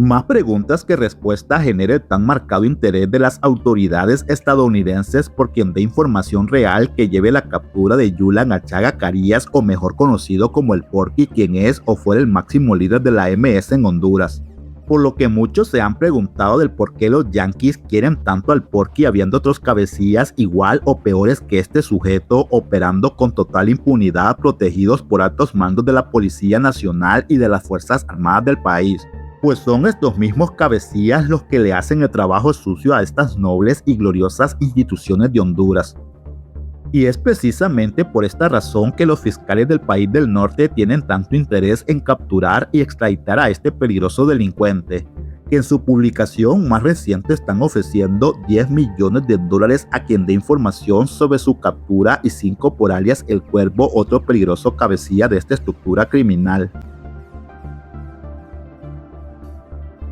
Más preguntas que respuestas genera el tan marcado interés de las autoridades estadounidenses por quien dé información real que lleve la captura de Julian Archaga Carías, o mejor conocido como el Porky, quien es o fue el máximo líder de la MS en Honduras. Por lo que muchos se han preguntado del por qué los yanquis quieren tanto al Porky habiendo otros cabecillas igual o peores que este sujeto operando con total impunidad, protegidos por altos mandos de la Policía Nacional y de las Fuerzas Armadas del país. Pues son estos mismos cabecillas los que le hacen el trabajo sucio a estas nobles y gloriosas instituciones de Honduras. Y es precisamente por esta razón que los fiscales del país del norte tienen tanto interés en capturar y extraditar a este peligroso delincuente, que en su publicación más reciente están ofreciendo $10 millones a quien dé información sobre su captura y 5 por alias El Cuervo, otro peligroso cabecilla de esta estructura criminal.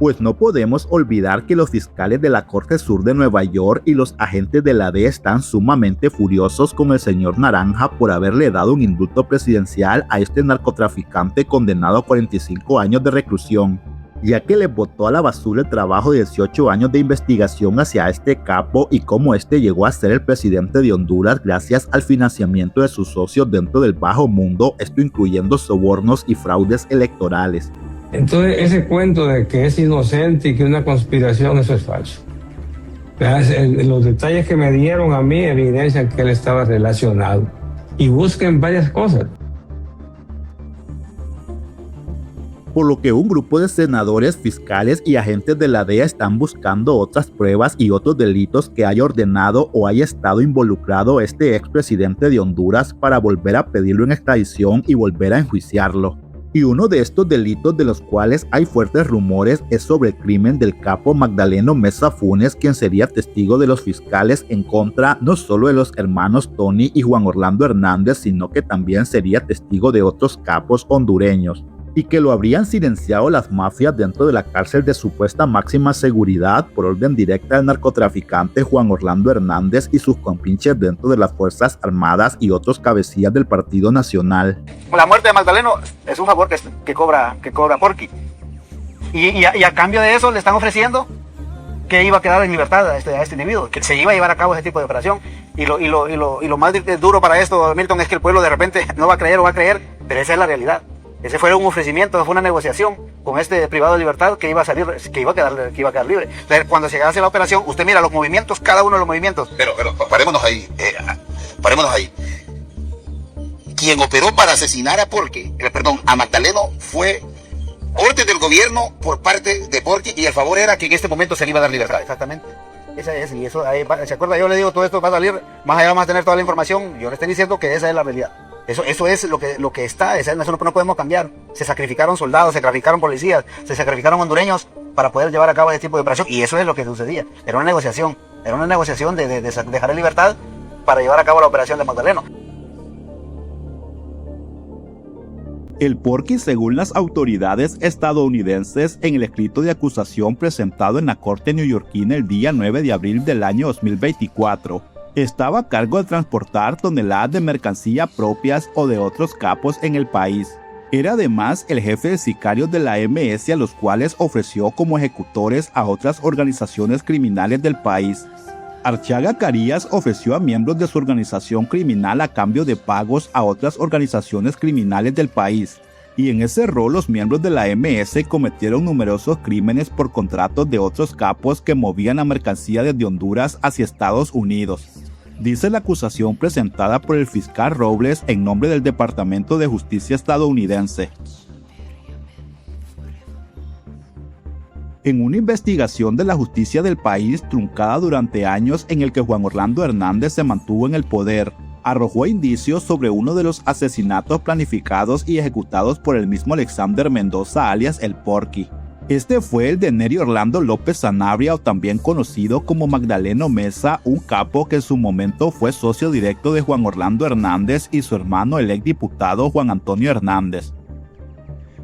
Pues no podemos olvidar que los fiscales de la Corte Sur de Nueva York y los agentes de la DEA están sumamente furiosos con el señor Naranja por haberle dado un indulto presidencial a este narcotraficante condenado a 45 años de reclusión, ya que le botó a la basura el trabajo de 18 años de investigación hacia este capo y cómo este llegó a ser el presidente de Honduras gracias al financiamiento de sus socios dentro del bajo mundo, esto incluyendo sobornos y fraudes electorales. Entonces ese cuento de que es inocente y que una conspiración, eso es falso. Los detalles que me dieron a mí evidencian que él estaba relacionado. Y busquen varias cosas. Por lo que un grupo de senadores, fiscales y agentes de la DEA están buscando otras pruebas y otros delitos que haya ordenado o haya estado involucrado este expresidente de Honduras para volver a pedirlo en extradición y volver a enjuiciarlo. Y uno de estos delitos de los cuales hay fuertes rumores es sobre el crimen del capo Magdaleno Meza Funes, quien sería testigo de los fiscales en contra no solo de los hermanos Tony y Juan Orlando Hernández, sino que también sería testigo de otros capos hondureños, y que lo habrían silenciado las mafias dentro de la cárcel de supuesta máxima seguridad por orden directa del narcotraficante Juan Orlando Hernández y sus compinches dentro de las Fuerzas Armadas y otros cabecillas del Partido Nacional. La muerte de Magdaleno es un favor que cobra Porky, y a cambio de eso le están ofreciendo que iba a quedar en libertad a este individuo, que se iba a llevar a cabo ese tipo de operación. Y lo más duro para esto, Milton, es que el pueblo de repente no va a creer o va a creer, pero esa es la realidad. Ese fue un ofrecimiento, fue una negociación con este privado de libertad que iba a salir, que iba a quedar libre. Entonces, cuando se hace la operación, usted mira los movimientos, cada uno de los movimientos. Pero parémonos ahí, parémonos ahí. Quien operó para asesinar a Magdaleno fue orden del gobierno por parte de Porky, y el favor era que en este momento se le iba a dar libertad. Exactamente. Esa es, y eso, ahí, ¿se acuerda? Yo le digo, todo esto va a salir, más allá vamos a tener toda la información. Yo le estoy diciendo que esa es la realidad. Eso es lo que está, eso no podemos cambiar. Se sacrificaron soldados, se sacrificaron policías, se sacrificaron hondureños para poder llevar a cabo ese tipo de operación, y eso es lo que sucedía. Era una negociación de dejar en libertad para llevar a cabo la operación de Magdaleno. El Porky, según las autoridades estadounidenses, en el escrito de acusación presentado en la corte neoyorquina el día 9 de abril del año 2024, estaba a cargo de transportar toneladas de mercancía propias o de otros capos en el país. Era además el jefe de sicarios de la MS, a los cuales ofreció como ejecutores a otras organizaciones criminales del país. Archaga Carías ofreció a miembros de su organización criminal a cambio de pagos a otras organizaciones criminales del país, y en ese rol los miembros de la MS cometieron numerosos crímenes por contratos de otros capos que movían la mercancía desde Honduras hacia Estados Unidos. Dice la acusación presentada por el fiscal Robles en nombre del Departamento de Justicia estadounidense. En una investigación de la justicia del país truncada durante años en el que Juan Orlando Hernández se mantuvo en el poder, arrojó indicios sobre uno de los asesinatos planificados y ejecutados por el mismo Alexander Mendoza alias El Porky. Este fue el de Neri Orlando López Sanabria, o también conocido como Magdaleno Meza, un capo que en su momento fue socio directo de Juan Orlando Hernández y su hermano el exdiputado Juan Antonio Hernández.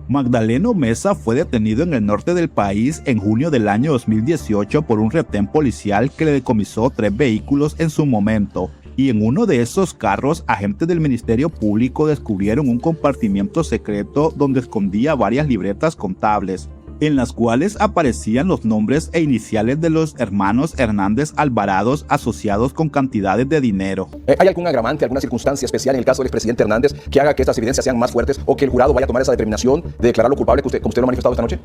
Magdaleno Meza fue detenido en el norte del país en junio del año 2018 por un retén policial que le decomisó 3 vehículos en su momento, y en uno de esos carros agentes del Ministerio Público descubrieron un compartimiento secreto donde escondía varias libretas contables, en las cuales aparecían los nombres e iniciales de los hermanos Hernández Alvarados asociados con cantidades de dinero. ¿Hay algún agravante, alguna circunstancia especial en el caso del expresidente Hernández que haga que estas evidencias sean más fuertes o que el jurado vaya a tomar esa determinación de declararlo culpable como usted lo ha manifestado esta noche?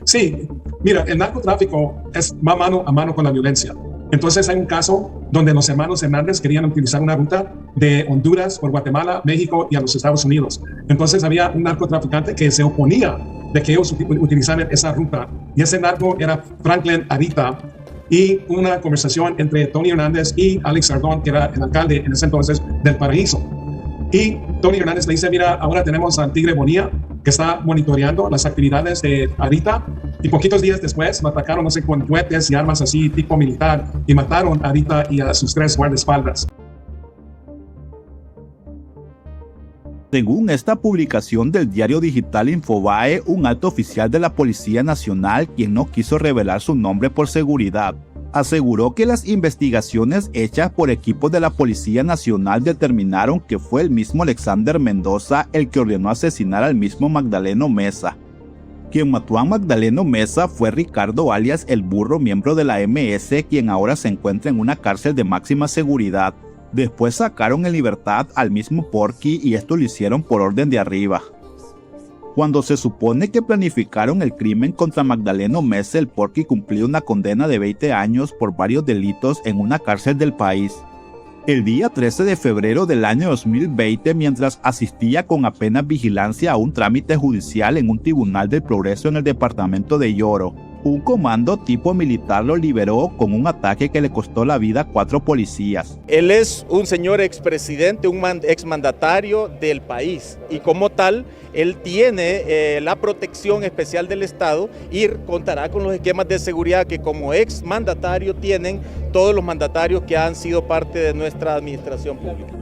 Sí, mira, el narcotráfico va mano a mano con la violencia. Entonces hay un caso donde los hermanos Hernández querían utilizar una ruta de Honduras por Guatemala, México y a los Estados Unidos. Entonces había un narcotraficante que se oponía de que ellos utilizaran esa ruta. Y ese narco era Franklin Arita, y una conversación entre Tony Hernández y Alex Sardón, que era el alcalde en ese entonces del Paraíso. Y Tony Hernández le dice, mira, ahora tenemos al Tigre Bonilla, que está monitoreando las actividades de Arita, y poquitos días después lo atacaron, no sé, con cohetes y armas así tipo militar, y mataron a Arita y a sus 3 guardaespaldas. Según esta publicación del diario digital Infobae, un alto oficial de la Policía Nacional, quien no quiso revelar su nombre por seguridad, aseguró que las investigaciones hechas por equipos de la Policía Nacional determinaron que fue el mismo Alexander Mendoza el que ordenó asesinar al mismo Magdaleno Meza. Quien mató a Magdaleno Meza fue Ricardo alias El Burro, miembro de la MS, quien ahora se encuentra en una cárcel de máxima seguridad. Después sacaron en libertad al mismo Porky y esto lo hicieron por orden de arriba. Cuando se supone que planificaron el crimen contra Magdaleno Meza, el Porky cumplió una condena de 20 años por varios delitos en una cárcel del país. El día 13 de febrero del año 2020, mientras asistía con apenas vigilancia a un trámite judicial en un tribunal del Progreso en el departamento de Yoro, un comando tipo militar lo liberó con un ataque que le costó la vida a 4 policías. Él es un señor expresidente, un exmandatario del país y como tal, él tiene la protección especial del Estado y contará con los esquemas de seguridad que como exmandatario tienen todos los mandatarios que han sido parte de nuestra administración pública.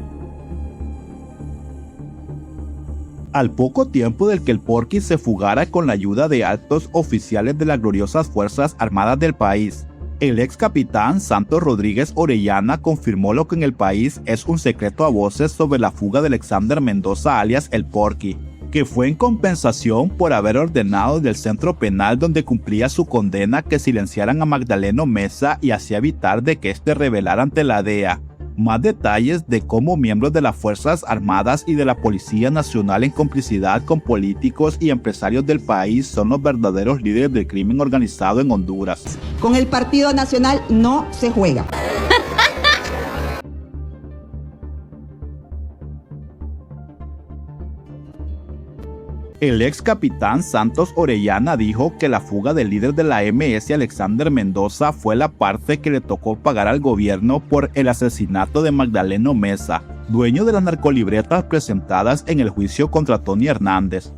Al poco tiempo del que el Porky se fugara con la ayuda de altos oficiales de las gloriosas Fuerzas Armadas del país, el ex capitán Santos Rodríguez Orellana confirmó lo que en el país es un secreto a voces sobre la fuga de Alexander Mendoza alias el Porky, que fue en compensación por haber ordenado del centro penal donde cumplía su condena que silenciaran a Magdaleno Meza y así evitar de que éste revelara ante la DEA. Más detalles de cómo miembros de las Fuerzas Armadas y de la Policía Nacional en complicidad con políticos y empresarios del país son los verdaderos líderes del crimen organizado en Honduras. Con el Partido Nacional no se juega. El ex capitán Santos Orellana dijo que la fuga del líder de la MS, Alexander Mendoza, fue la parte que le tocó pagar al gobierno por el asesinato de Magdaleno Meza, dueño de las narcolibretas presentadas en el juicio contra Tony Hernández.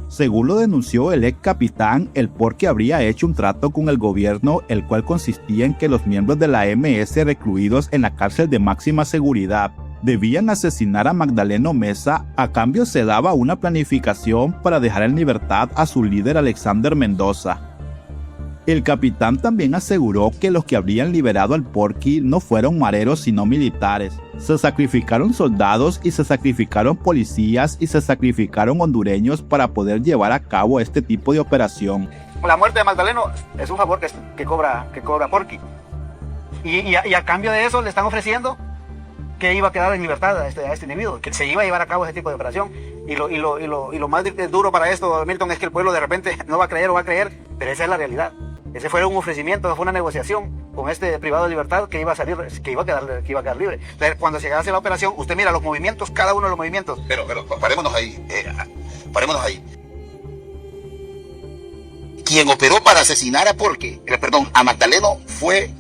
Según lo denunció el ex capitán, el Porky habría hecho un trato con el gobierno, el cual consistía en que los miembros de la MS recluidos en la cárcel de máxima seguridad debían asesinar a Magdaleno Meza. A cambio se daba una planificación para dejar en libertad a su líder Alexander Mendoza. El capitán también aseguró que los que habrían liberado al Porky no fueron mareros sino militares. Se sacrificaron soldados y se sacrificaron policías y se sacrificaron hondureños para poder llevar a cabo este tipo de operación. La muerte de Magdaleno es un favor que cobra Porky. Y a cambio de eso le están ofreciendo que iba a quedar en libertad a este individuo, que se iba a llevar a cabo ese tipo de operación. Y lo más duro para esto, Milton, es que el pueblo de repente no va a creer o va a creer, pero esa es la realidad. Ese fue un ofrecimiento, fue una negociación con este privado de libertad que iba a salir, que iba a quedar libre. Entonces, cuando se hace la operación, usted mira los movimientos, cada uno de los movimientos. Pero parémonos ahí, parémonos ahí. Quien operó para asesinar a Magdaleno fue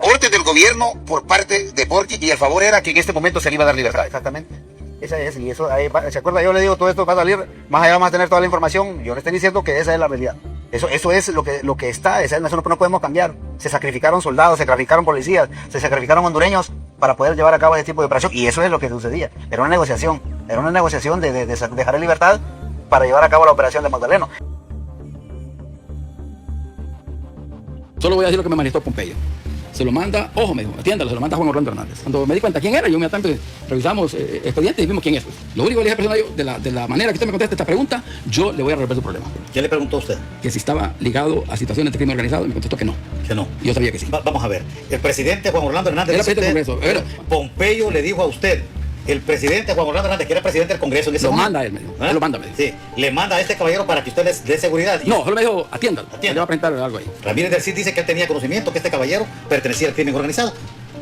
orden del gobierno por parte de Porky y el favor era que en este momento se le iba a dar libertad. Exactamente. Esa es, y eso, ahí, ¿se acuerda? Yo le digo, todo esto va a salir, más allá vamos a tener toda la información. Yo le estoy diciendo que esa es la realidad. Eso es lo que está, eso no podemos cambiar. Se sacrificaron soldados, se sacrificaron policías, se sacrificaron hondureños para poder llevar a cabo ese tipo de operación, y eso es lo que sucedía. Era una negociación de dejar en libertad para llevar a cabo la operación de Magdaleno. Solo voy a decir lo que me manifestó Pompeyo. se lo manda, ojo, me dijo, atiéndalo, se lo manda Juan Orlando Hernández. Cuando me di cuenta quién era, yo inmediatamente revisamos expedientes y vimos quién es. Pues. Lo único que le dije al personario, de la manera que usted me conteste esta pregunta, yo le voy a resolver su problema. ¿Qué le preguntó a usted? Que si estaba ligado a situaciones de crimen organizado, y me contestó que no. Que no. Y yo sabía que sí. Vamos a ver, el presidente Juan Orlando Hernández, Era presidente del Congreso. Pompeyo le dijo a usted, el presidente Juan Orlando Hernández, que era presidente del Congreso en ese momento. Lo manda él, me dijo. Él lo manda, me dijo. Sí, le manda a este caballero para que usted les dé seguridad. No, solo me dijo, atiéndalo. Atienda. Le va a presentar algo ahí. Ramírez del Cid dice que él tenía conocimiento que este caballero pertenecía al crimen organizado.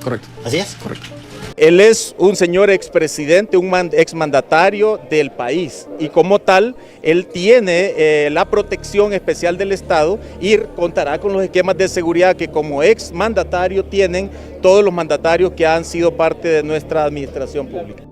Correcto. ¿Así es? Correcto. Él es un señor expresidente, un exmandatario del país y como tal, él tiene la protección especial del Estado y contará con los esquemas de seguridad que como exmandatario tienen todos los mandatarios que han sido parte de nuestra administración pública.